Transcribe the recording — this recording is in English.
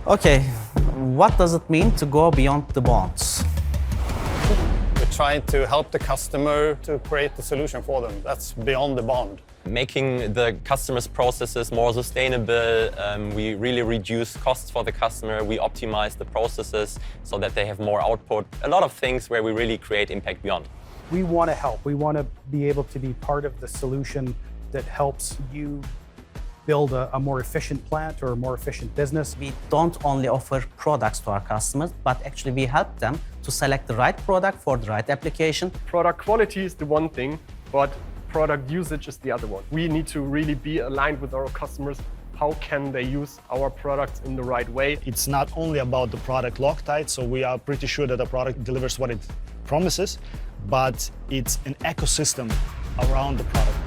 Okay, what does it mean to go beyond the bonds? We're trying to help the customer to create the solution for them. That's beyond the bond. Making the customer's processes more sustainable, we really reduce costs for the customer, we optimize the processes so that they have more output. A lot of things where we really create impact beyond. We want to help. We want to be able to be part of the solution that helps you build a more efficient plant or a more efficient business. We don't only offer products to our customers, but actually we help them to select the right product for the right application. Product quality is the one thing, but product usage is the other one. We need to really be aligned with our customers. How can they use our products in the right way? It's not only about the product LOCTITE, so we are pretty sure that the product delivers what it promises, but it's an ecosystem around the product.